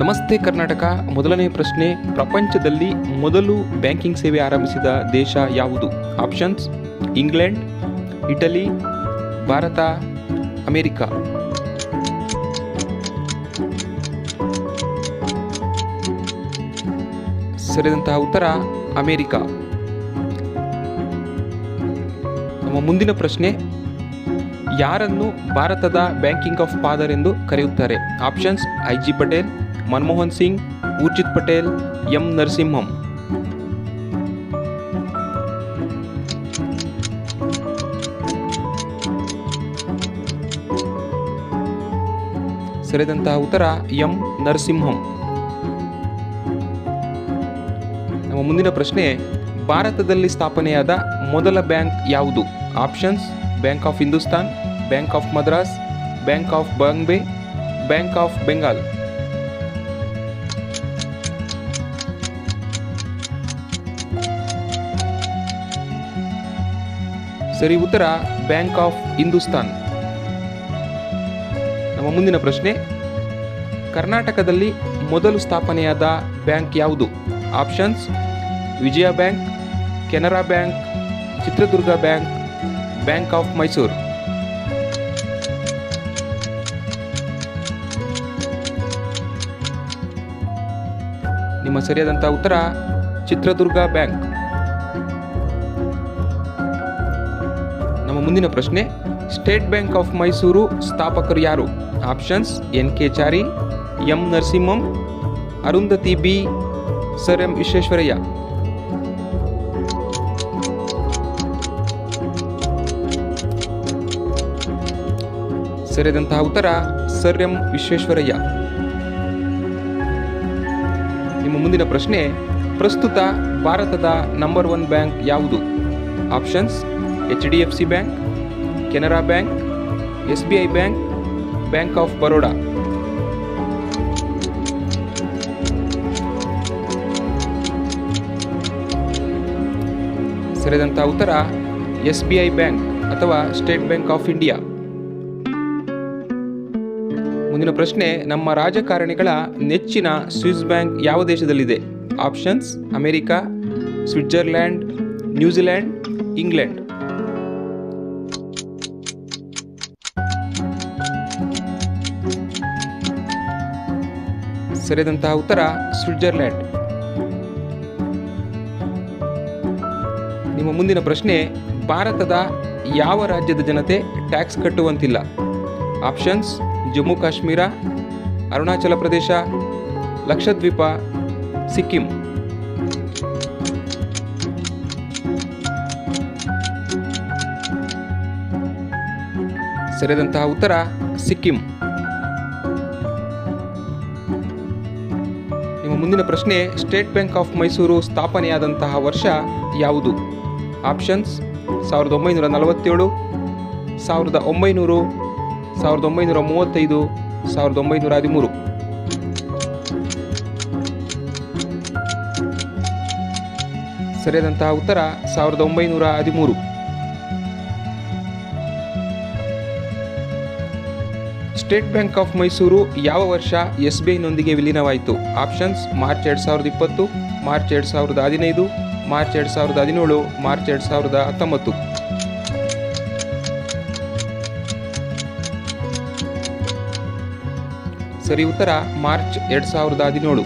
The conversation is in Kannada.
ನಮಸ್ತೆ ಕರ್ನಾಟಕ. ಮೊದಲನೇ ಪ್ರಶ್ನೆ, ಪ್ರಪಂಚದಲ್ಲಿ ಮೊದಲು ಬ್ಯಾಂಕಿಂಗ್ ಸೇವೆ ಆರಂಭಿಸಿದ ದೇಶ ಯಾವುದು? Options: England, Italy, Bharat, America. ಸರಿಯಾದಂತಹ ಉತ್ತರ ಅಮೆರಿಕ. ನಮ್ಮ ಮುಂದಿನ ಪ್ರಶ್ನೆ, ಯಾರನ್ನು ಭಾರತದ ಬ್ಯಾಂಕಿಂಗ್ ಆಫ್ ಫಾದರ್ ಎಂದು ಕರೆಯುತ್ತಾರೆ? ಆಪ್ಷನ್ಸ್: ಐ.ಜಿ. ಪಟೇಲ್, ಮನಮೋಹನ್ ಸಿಂಗ್, ಊರ್ಜಿತ್ ಪಟೇಲ್, ಎಂ. ನರಸಿಂಹಂ. ಸರಿಯಾದಂತಹ ಉತ್ತರ ಎಂ. ನರಸಿಂಹಂ. ನಮ್ಮ ಮುಂದಿನ ಪ್ರಶ್ನೆ, ಭಾರತದಲ್ಲಿ ಸ್ಥಾಪನೆಯಾದ ಮೊದಲ ಬ್ಯಾಂಕ್ ಯಾವುದು? Options: bank of Hindustan, bank of Madras, bank of Bombay, bank of Bengal. ಸರಿ ಉತ್ತರ ಬ್ಯಾಂಕ್ ಆಫ್ ಹಿಂದೂಸ್ತಾನ್. ನಮ್ಮ ಮುಂದಿನ ಪ್ರಶ್ನೆ, ಕರ್ನಾಟಕದಲ್ಲಿ ಮೊದಲು ಸ್ಥಾಪನೆಯಾದ ಬ್ಯಾಂಕ್ ಯಾವುದು? Options: Vijaya bank, Canara bank, Chitradurga bank, bank of Mysuru. ನಿಮ್ಮ ಸರಿಯಾದಂತಹ ಉತ್ತರ ಚಿತ್ರದುರ್ಗ ಬ್ಯಾಂಕ್. ನಮ್ಮ ಮುಂದಿನ ಪ್ರಶ್ನೆ, ಸ್ಟೇಟ್ ಬ್ಯಾಂಕ್ ಆಫ್ ಮೈಸೂರು ಸ್ಥಾಪಕರು ಯಾರು? Options: N K. Chari, M. Narasimham, Arundhati B, sir M. Visvesvaraya. ಸರಿಯಾದಂತಹ ಉತ್ತರ ಸರ್ ಎಂ. ವಿಶ್ವೇಶ್ವರಯ್ಯ. ನಿಮ್ಮ ಮುಂದಿನ ಪ್ರಶ್ನೆ, ಪ್ರಸ್ತುತ ಭಾರತದ ನಂಬರ್ 1 ಬ್ಯಾಂಕ್ ಯಾವುದು? Options: HDFC bank, Canara bank, SBI bank, bank of Baroda. ಸರಿಯಾದಂತಹ ಉತ್ತರ SBI ಬ್ಯಾಂಕ್ ಅಥವಾ ಸ್ಟೇಟ್ ಬ್ಯಾಂಕ್ ಆಫ್ ಇಂಡಿಯಾ. ಮುಂದಿನ ಪ್ರಶ್ನೆ, ನಮ್ಮ ರಾಜಕಾರಣಿಗಳ ನೆಚ್ಚಿನ ಸ್ವಿಸ್ ಬ್ಯಾಂಕ್ ಯಾವ ದೇಶದಲ್ಲಿದೆ? Options: America, Switzerland, New Zealand, England. ಸರಿಯಾದಂತಹ ಉತ್ತರ ಸ್ವಿಟ್ಜರ್ಲ್ಯಾಂಡ್. ನಿಮ್ಮ ಮುಂದಿನ ಪ್ರಶ್ನೆ, ಭಾರತದ ಯಾವ ರಾಜ್ಯದ ಜನತೆ ಟ್ಯಾಕ್ಸ್ ಕಟ್ಟುವಂತಿಲ್ಲ? ಆಪ್ಷನ್ಸ್: ಜಮ್ಮು ಕಾಶ್ಮೀರ, ಅರುಣಾಚಲ ಪ್ರದೇಶ, ಲಕ್ಷದ್ವೀಪ, ಸಿಕ್ಕಿಂ. ಸರಿಯಾದಂತಹ ಉತ್ತರ ಸಿಕ್ಕಿಂ. ನಿಮ್ಮ ಮುಂದಿನ ಪ್ರಶ್ನೆ, ಸ್ಟೇಟ್ ಬ್ಯಾಂಕ್ ಆಫ್ ಮೈಸೂರು ಸ್ಥಾಪನೆಯಾದಂತಹ ವರ್ಷ ಯಾವುದು? ಆಪ್ಷನ್ಸ್: 1947, 1900, 1935, 1913. ಸರಿಯಾದಂತಹ ಉತ್ತರ 1913. ಸ್ಟೇಟ್ ಬ್ಯಾಂಕ್ ಆಫ್ ಮೈಸೂರು ಯಾವ ವರ್ಷ SBIನೊಂದಿಗೆ ವಿಲೀನವಾಯಿತು? Options: March 2020, March 2015, March 2017, March 2019. ಸರಿ ಉತ್ತರ ಮಾರ್ಚ್ 2017.